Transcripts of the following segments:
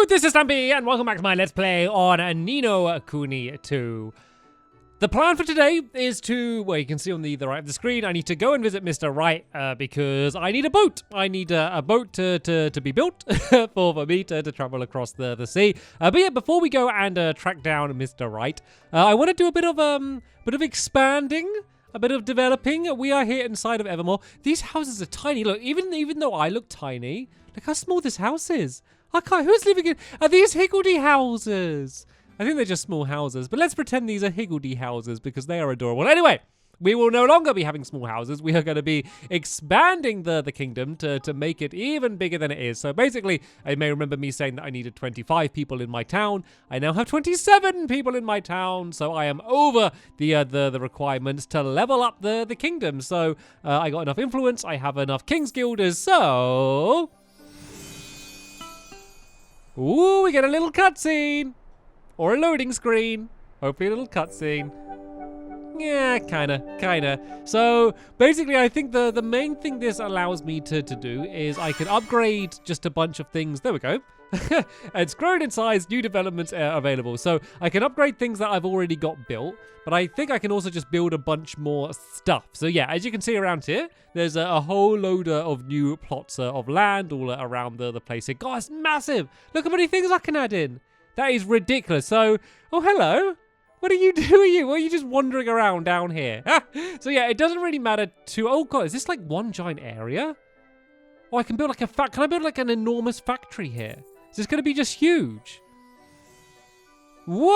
this is Stampy, and welcome back to my Let's Play on Ni No Kuni 2. The plan for today is to, well, you can see on the right of the screen, I need to go and visit Mr. Right because I need a boat. I need a boat to be built for me to travel across the sea. But yeah, before we go and track down Mr. Right, I want to do a bit of expanding. A bit of developing. We are here inside of Evermore. These houses are tiny. Look, even though I look tiny, look how small this house is. I can't. Who's living in? Are these higgledy houses? I think they're just small houses, but let's pretend these are higgledy houses because they are adorable. Anyway, we will no longer be having small houses. We are going to be expanding the kingdom to make it even bigger than it is. So basically, you may remember me saying that I needed 25 people in my town. I now have 27 people in my town, so I am over the requirements to level up the kingdom. So I got enough influence. I have enough King's Guilders. So, ooh, we get a little cutscene or a loading screen. Hopefully, a little cutscene. Yeah, kinda. So basically, I think the main thing this allows me to do is I can upgrade just a bunch of things. There we go. It's grown in size, new developments are available. So I can upgrade things that I've already got built, but I think I can also just build a bunch more stuff. So yeah, as you can see around here, there's a whole load of new plots of land all around the place here. God, it's massive. Look how many things I can add in. That is ridiculous. So, oh, hello. What are you doing? What are you just wandering around down here? So yeah, it doesn't really matter to... Oh god, is this like one giant area? Oh, I can build like a Can I build like an enormous factory here? Is this going to be just huge? Whoa!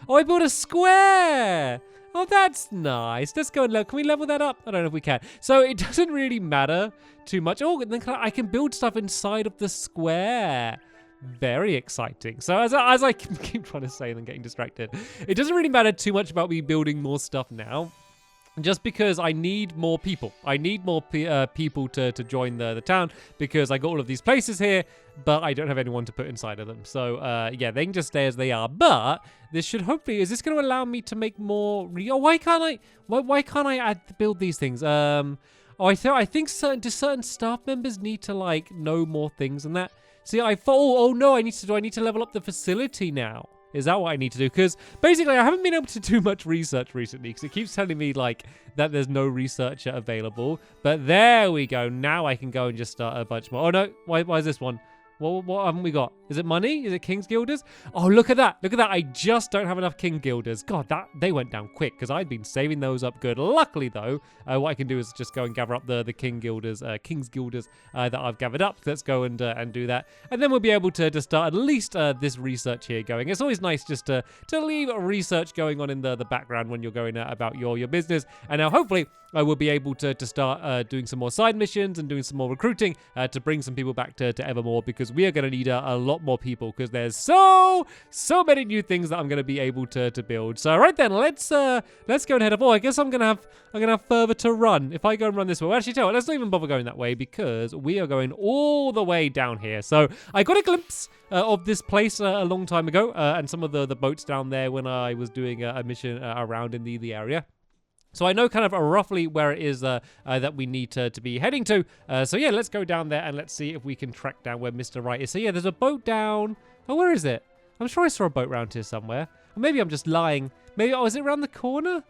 Oh, I built a square. Oh, that's nice. Let's go and look. Can we level that up? I don't know if we can. So it doesn't really matter too much. Oh, and then I can build stuff inside of the square. Very exciting. So as I keep trying to say and then getting distracted, it doesn't really matter too much about me building more stuff now, just because I need more people. I need more people to join the town because I got all of these places here, but I don't have anyone to put inside of them. So yeah, they can just stay as they are. But this should hopefully, is this going to allow me to make more? Why can't I build these things? Oh, I think certain staff members need to like know more things than that. See, I thought, oh no, do I need to level up the facility now? Is that what I need to do? Because basically, I haven't been able to do much research recently because it keeps telling me like that there's no researcher available. But there we go. Now I can go and just start a bunch more. Oh no, why is this one? What haven't we got? Is it money? Is it King's Guilders? Oh, look at that. Look at that. I just don't have enough King Guilders. God, they went down quick because I'd been saving those up good. Luckily, though, what I can do is just go and gather up the King's Guilders that I've gathered up. Let's go and do that. And then we'll be able to start at least this research here going. It's always nice just to leave research going on in the background when you're going about your business. And now, hopefully, I will be able to start doing some more side missions and doing some more recruiting to bring some people back to Evermore because we are going to need a lot more people because there's so many new things that I'm going to be able to build. So right then, let's go and head up. Oh, I guess I'm gonna have further to run if I go and run this way. Well, actually, let's not even bother going that way because we are going all the way down here. So I got a glimpse of this place a long time ago and some of the boats down there when I was doing a mission around in the area. So I know kind of roughly where it is that we need to be heading to. So yeah, let's go down there and let's see if we can track down where Mr. Right is. So yeah, there's a boat down. Oh, where is it? I'm sure I saw a boat around here somewhere. Or maybe I'm just lying. Maybe, oh, is it around the corner?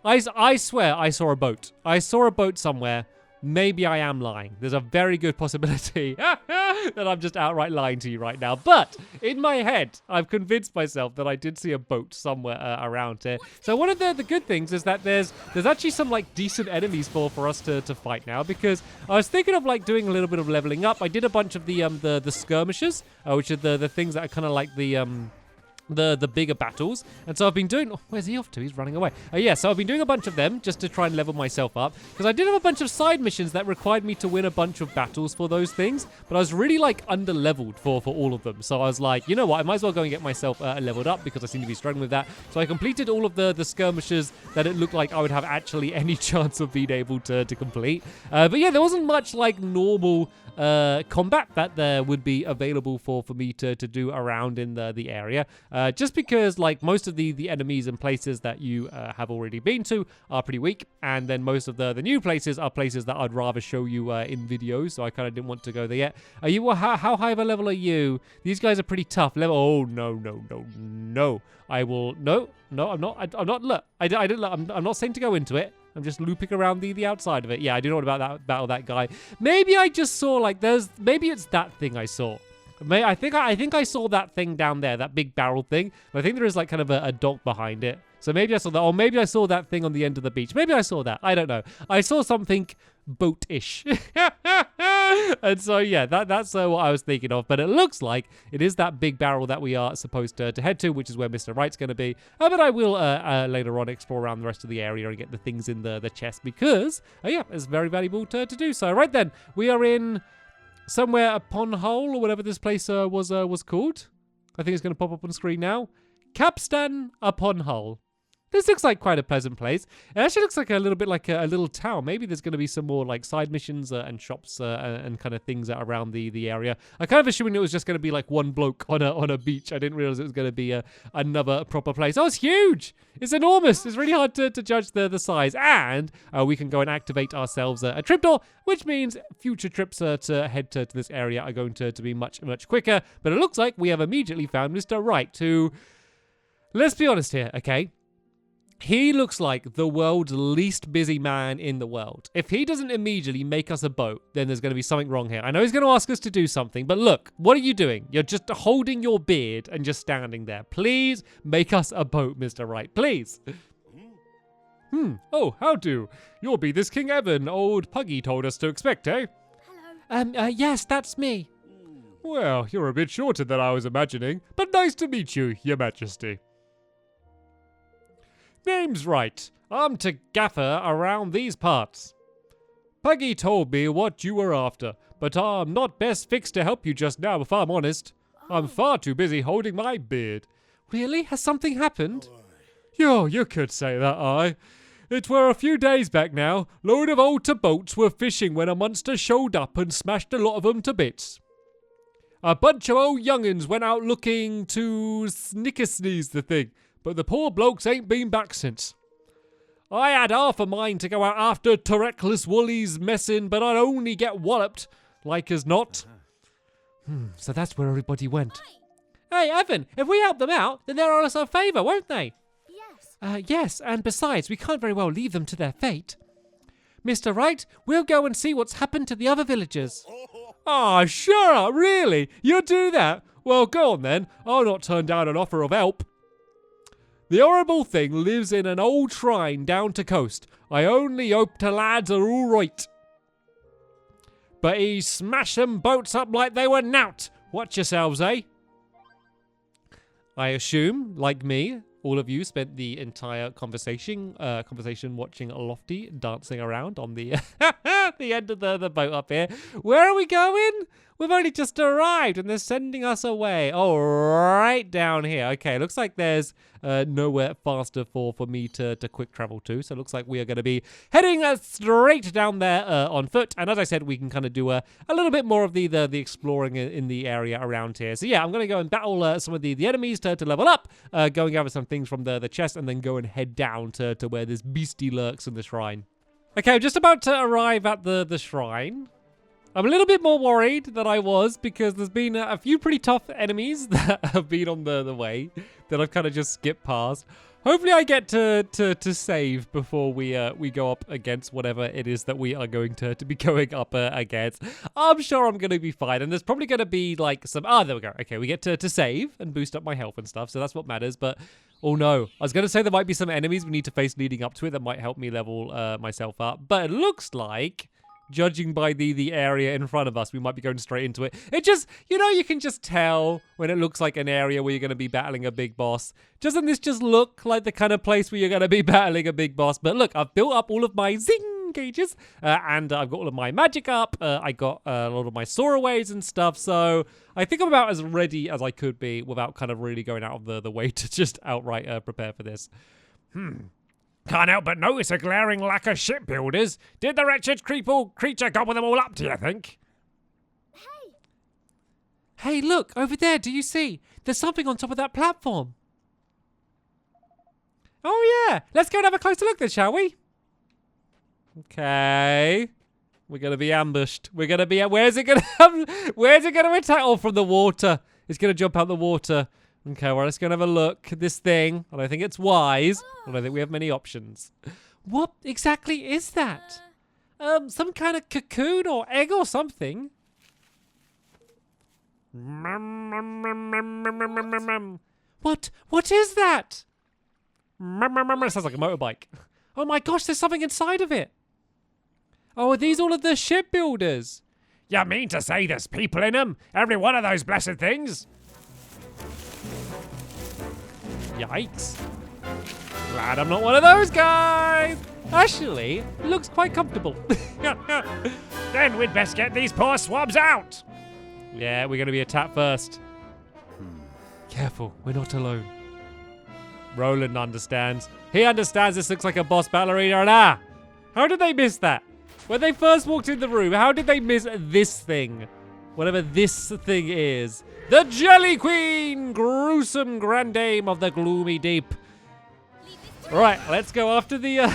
I swear I saw a boat. I saw a boat somewhere. Maybe I am lying. There's a very good possibility that I'm just outright lying to you right now. But in my head, I've convinced myself that I did see a boat somewhere around here. So one of the good things is that there's actually some like decent enemies for us to fight now because I was thinking of like doing a little bit of leveling up. I did a bunch of the skirmishers, which are the things that are kind of like the bigger battles. And so I've been doing... Oh, where's he off to? He's running away. Yeah, so I've been doing a bunch of them just to try and level myself up. Because I did have a bunch of side missions that required me to win a bunch of battles for those things. But I was really, like, under-leveled for all of them. So I was like, you know what? I might as well go and get myself leveled up because I seem to be struggling with that. So I completed all of the skirmishes that it looked like I would have actually any chance of being able to complete. But yeah, there wasn't much, like, normal combat that there would be available for me to do around in the area. Just because like most of the enemies and places that you have already been to are pretty weak, and then most of the new places are places that I'd rather show you in videos, so I kind of didn't want to go there yet. Are you, how high of a level are you? These guys are pretty tough. Level, oh, no. I will, no, I'm not, look, I didn't look, I'm not saying to go into it. I'm just looping around the outside of it. Yeah, I do know about that guy. Maybe I just saw like maybe it's that thing I saw. I think I saw that thing down there, that big barrel thing. But I think there is like kind of a dock behind it. So maybe I saw that, or maybe I saw that thing on the end of the beach. Maybe I saw that. I don't know. I saw something boat-ish. And so, yeah, that's what I was thinking of. But it looks like it is that big barrel that we are supposed to head to, which is where Mr. Wright's going to be. But I will later on explore around the rest of the area and get the things in the chest because, yeah, it's very valuable to do so. Right then, we are in somewhere upon Hull or whatever this place was called. I think it's going to pop up on screen now. Capstan upon Hull. This looks like quite a pleasant place. It actually looks like a little bit like a little town. Maybe there's going to be some more like side missions and shops and kind of things around the area. I kind of assuming it was just going to be like one bloke on a beach. I didn't realize it was going to be another proper place. Oh, it's huge. It's enormous. It's really hard to judge the size. And we can go and activate ourselves a tripdoor, which means future trips to head to this area are going to be much quicker. But it looks like we have immediately found Mr. Wright, who, let's be honest here, okay? He looks like the world's least busy man in the world. If he doesn't immediately make us a boat, then there's going to be something wrong here. I know he's going to ask us to do something, but look, what are you doing? You're just holding your beard and just standing there. Please make us a boat, Mr. Wright. Please. Oh, how do? You'll be this King Evan old Puggy told us to expect, eh? Hello. Yes, that's me. Well, you're a bit shorter than I was imagining, but nice to meet you, Your Majesty. Name's right. I'm to gaffer around these parts. Puggy told me what you were after, but I'm not best fixed to help you just now, if I'm honest. I'm far too busy holding my beard. Really? Has something happened? Yo, you could say that, aye. It were a few days back now. Load of old boats were fishing when a monster showed up and smashed a lot of them to bits. A bunch of old young'uns went out looking to sneeze the thing, but the poor blokes ain't been back since. I had half a mind to go out after Reckless Woolies messing, but I'd only get walloped, like as not. So that's where everybody went. Hey, Evan, if we help them out, then they'll owe us a favour, won't they? Yes. Yes, and besides, we can't very well leave them to their fate. Mr. Wright, we'll go and see what's happened to the other villagers. Ah, shut up, really? You'll do that? Well, go on then. I'll not turn down an offer of help. The horrible thing lives in an old shrine down to coast. I only hope the lads are all right. But he smashed them boats up like they were nout. Watch yourselves, eh? I assume, like me, all of you spent the entire conversation watching Lofty dancing around on the the end of the boat up here. Where are we going? We've only just arrived and they're sending us away. Oh, right down here. Okay, looks like there's nowhere faster for me to quick travel to. So it looks like we are going to be heading straight down there on foot. And as I said, we can kind of do a little bit more of the exploring in the area around here. So yeah, I'm going to go and battle some of the enemies to level up, go and gather some things from the chest, and then go and head down to where this beastie lurks in the shrine. Okay, I'm just about to arrive at the shrine. I'm a little bit more worried than I was because there's been a few pretty tough enemies that have been on the way that I've kind of just skipped past. Hopefully I get to save before we go up against whatever it is that we are going to be going up against. I'm sure I'm going to be fine, and there's probably going to be like some... Ah, there we go. Okay, we get to save and boost up my health and stuff, so that's what matters, but... Oh no, I was going to say there might be some enemies we need to face leading up to it that might help me level myself up, but it looks like... Judging by the area in front of us, we might be going straight into it. It just, you can just tell when it looks like an area where you're going to be battling a big boss. Doesn't this just look like the kind of place where you're going to be battling a big boss? But look, I've built up all of my zing gauges, and I've got all of my magic up. I got a lot of my soaraways and stuff, so I think I'm about as ready as I could be without kind of really going out of the way to just outright prepare for this. Can't help but notice a glaring lack of shipbuilders. Did the wretched creeple creature gobble them all up, do you think? Hey, look, over there, do you see? There's something on top of that platform. Oh, yeah. Let's go and have a closer look then, shall we? Okay. We're going to be ambushed. We're going to be... Where's it going to attack? Oh, from the water. It's going to jump out the water. Okay, well, let's go and have a look at this thing. I don't think it's wise. I don't think we have many options. What exactly is that? Some kind of cocoon or egg or something. What is that? It sounds like a motorbike. Oh my gosh, there's something inside of it. Oh, are these all of the shipbuilders? You mean to say there's people in them? Every one of those blessed things? Yikes. Glad I'm not one of those guys. Actually, it looks quite comfortable. Then we'd best get these poor swabs out. Yeah, we're going to be attacked first. Careful, we're not alone. Roland understands. He understands this looks like a boss battle arena, and how did they miss that? When they first walked in the room, how did they miss this thing? Whatever this thing is. The Jelly Queen! Gruesome grand dame of the gloomy deep. Right, let's go after the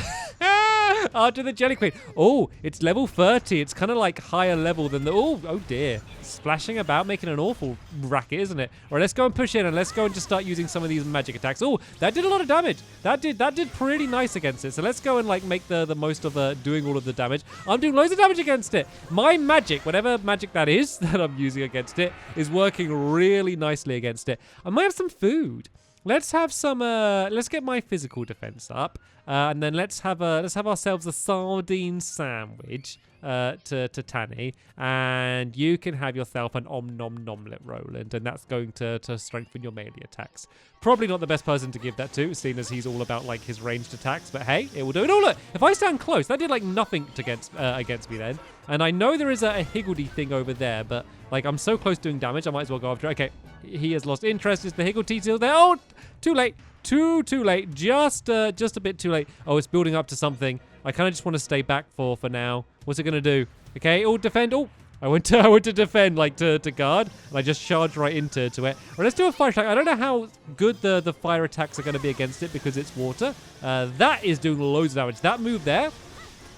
after the Jelly Queen. Oh, it's level 30. It's kind of like higher level than the... Oh dear. Splashing about, making an awful racket, isn't it? All right, let's go and push in, and let's go and just start using some of these magic attacks. Oh, that did a lot of damage. That did pretty nice against it. So let's go and like make the most of doing all of the damage. I'm doing loads of damage against it. My magic, whatever magic that is that I'm using against it, is working really nicely against it. I might have some food. Let's have some. Let's get my physical defense up, and then let's have ourselves a sardine sandwich to Tanny, and you can have yourself an om nom nomlet, Roland, and that's going to strengthen your melee attacks. Probably not the best person to give that to, seeing as he's all about like his ranged attacks. But hey, it will do it. Oh look, if I stand close, that did like nothing against me then. And I know there is a higgledy thing over there, but like I'm so close doing damage, I might as well go after it. Okay, he has lost interest. Is the higgledy still there? Oh, too late. Too late. Just a bit too late. Oh, it's building up to something. I kind of just want to stay back for now. What's it gonna do? Okay, oh, defend. Oh, I went to defend, like to guard, and I just charged right into it. All right, let's do a fire attack. I don't know how good the fire attacks are going to be against it because it's water. That is doing loads of damage. That move there,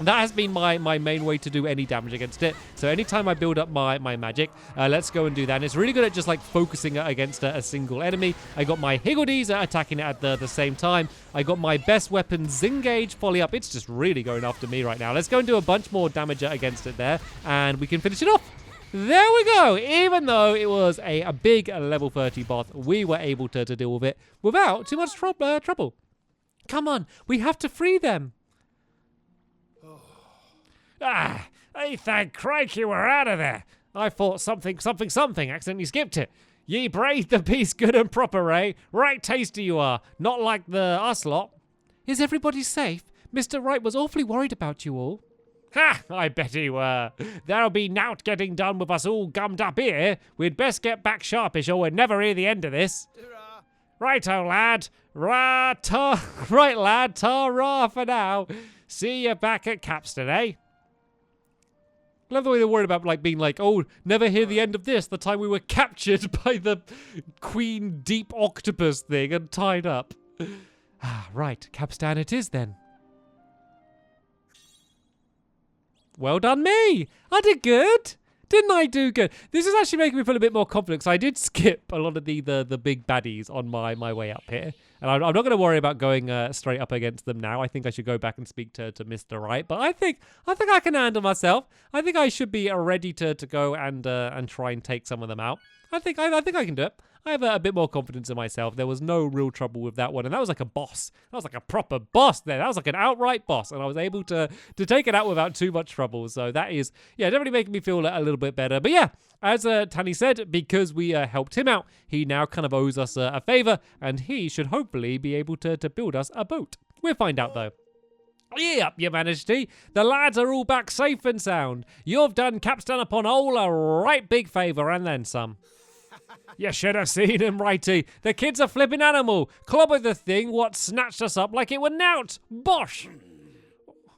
that has been my main way to do any damage against it. So anytime I build up my magic, let's go and do that. And it's really good at just like focusing against a single enemy. I got my Higgledies attacking it at the same time. I got my best weapon, Zingage, volley up. It's just really going after me right now. Let's go and do a bunch more damage against it there, and we can finish it off. There we go. Even though it was a big level 30 boss, we were able to deal with it without too much trouble. Come on, we have to free them. Hey, thank crikey we're out of there. I thought something, accidentally skipped it. Ye braid the piece good and proper, eh? Right tasty you are, not like the us lot. Is everybody safe? Mr. Wright was awfully worried about you all. Ha! I bet he were. There'll be nowt getting done with us all gummed up here. We'd best get back sharpish or we'll never hear the end of this. Right-o, lad. Right, lad. Ta-ra for now. See you back at Capstan, eh? I love the way they're worried about like being like, oh, never hear the end of this. The time we were captured by the Queen Deep Octopus thing and tied up. Right, Capstan it is then. Well done me. I did good. Didn't I do good? This is actually making me feel a bit more confident because I did skip a lot of the big baddies on my way up here. And I'm not going to worry about going straight up against them now. I think I should go back and speak to Mr. Wright. But I think I can handle myself. I think I should be ready to go and try and take some of them out. I think I can do it. I have a bit more confidence in myself. There was no real trouble with that one. And that was like a boss. That was like a proper boss there. That was like an outright boss. And I was able to take it out without too much trouble. So that is, yeah, definitely making me feel a little bit better. But yeah, as Tanny said, because we helped him out, he now kind of owes us a favor. And he should hopefully be able to build us a boat. We'll find out though. Yep, your majesty. The lads are all back safe and sound. You've done Capstan upon all a right big favour and then some. You should have seen him, righty. The kid's a flipping animal. Clobbered the thing what snatched us up like it were nowt. Bosh!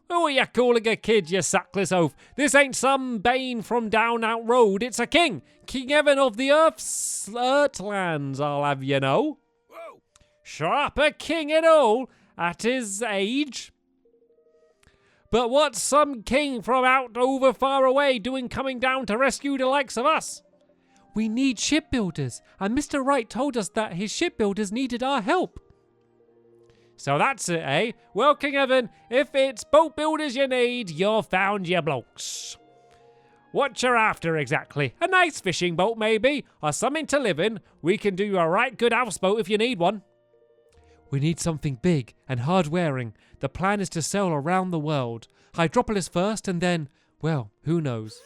Who are you calling a kid, you sackless oaf? This ain't some bane from down out road. It's a king. King Evan of the Earthlands, I'll have you know. Whoa. Sharp a king and all at his age. But what's some king from out over far away doing coming down to rescue the likes of us? We need shipbuilders, and Mr. Wright told us that his shipbuilders needed our help. So that's it, eh? Well, King Evan, if it's boat builders you need, you're found your blokes. What you're after exactly? A nice fishing boat maybe, or something to live in. We can do you a right good houseboat if you need one. We need something big and hard-wearing. The plan is to sail around the world. Hydropolis first and then, well, who knows?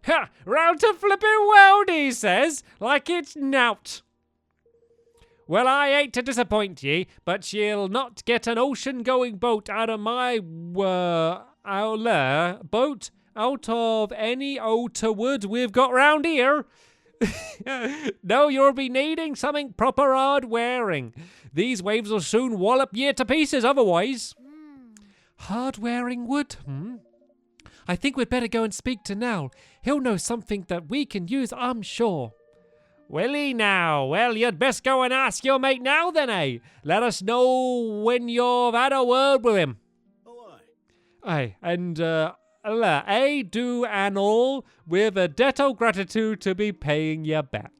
Ha! Round to flipping world, he says, like it's nout. Well, I hate to disappoint ye, but ye'll not get an ocean-going boat out of my boat out of any outer wood we've got round here. No, you'll be needing something proper hard-wearing. These waves will soon wallop ye to pieces otherwise. Hard-wearing wood, I think we'd better go and speak to Nell. He'll know something that we can use, I'm sure. Will he now? Well, you'd best go and ask your mate now then, eh? Let us know when you've had a word with him. Oh, Aye, and, do and all with a debt of gratitude to be paying you back.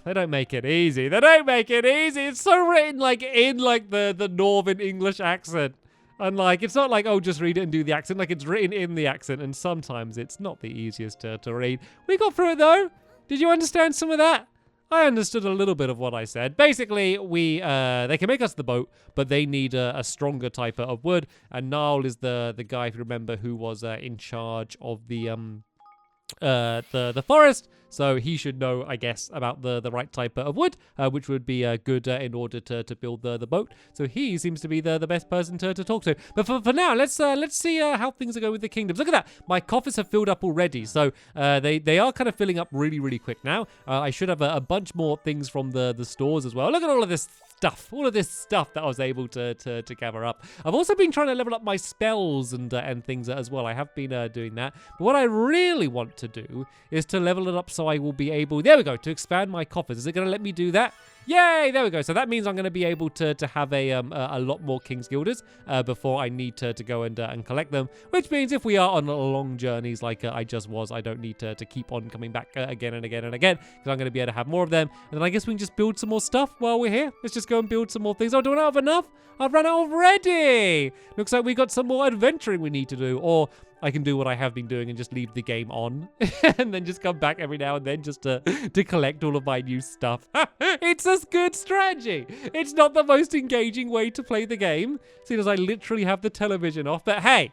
They don't make it easy. They don't make it easy. It's so written in the Northern English accent. And it's not like, oh, just read it and do the accent. Like, it's written in the accent, and sometimes it's not the easiest to read. We got through it, though. Did you understand some of that? I understood a little bit of what I said. Basically, they can make us the boat, but they need a stronger type of wood. And Niall is the guy, if you remember, who was in charge of the forest. So he should know, I guess, about the right type of wood, which would be good in order to build the boat. So he seems to be the best person to talk to. But for now, let's see how things are going with the kingdoms. Look at that. My coffers have filled up already. So they are kind of filling up really, really quick now. I should have a bunch more things from the stores as well. Look at all of this stuff, all of this stuff that I was able to gather up. I've also been trying to level up my spells and things as well. I have been doing that. But what I really want to do is to level it up so I will be able, there we go, to expand my coffers. Is it going to let me do that? Yay, there we go. So that means I'm going to be able to have a lot more King's Guilders before I need to go and collect them, which means if we are on long journeys like I just was, I don't need to keep on coming back again and again and again, because I'm going to be able to have more of them. And then I guess we can just build some more stuff while we're here. Let's just go and build some more things. Oh, do I not have enough? I've run out already. Looks like we got some more adventuring we need to do, or I can do what I have been doing and just leave the game on and then just come back every now and then just to collect all of my new stuff. It's a good strategy. It's not the most engaging way to play the game, seeing as I literally have the television off. But hey,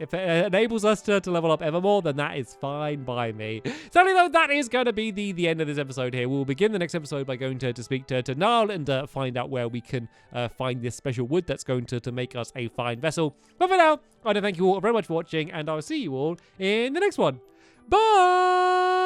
if it enables us to level up ever more, then that is fine by me. Sadly, though, that is going to be the end of this episode here. We'll begin the next episode by going to speak to Niall and find out where we can find this special wood that's going to make us a fine vessel. But for now, I want to thank you all very much for watching, and I'll see you all in the next one. Bye!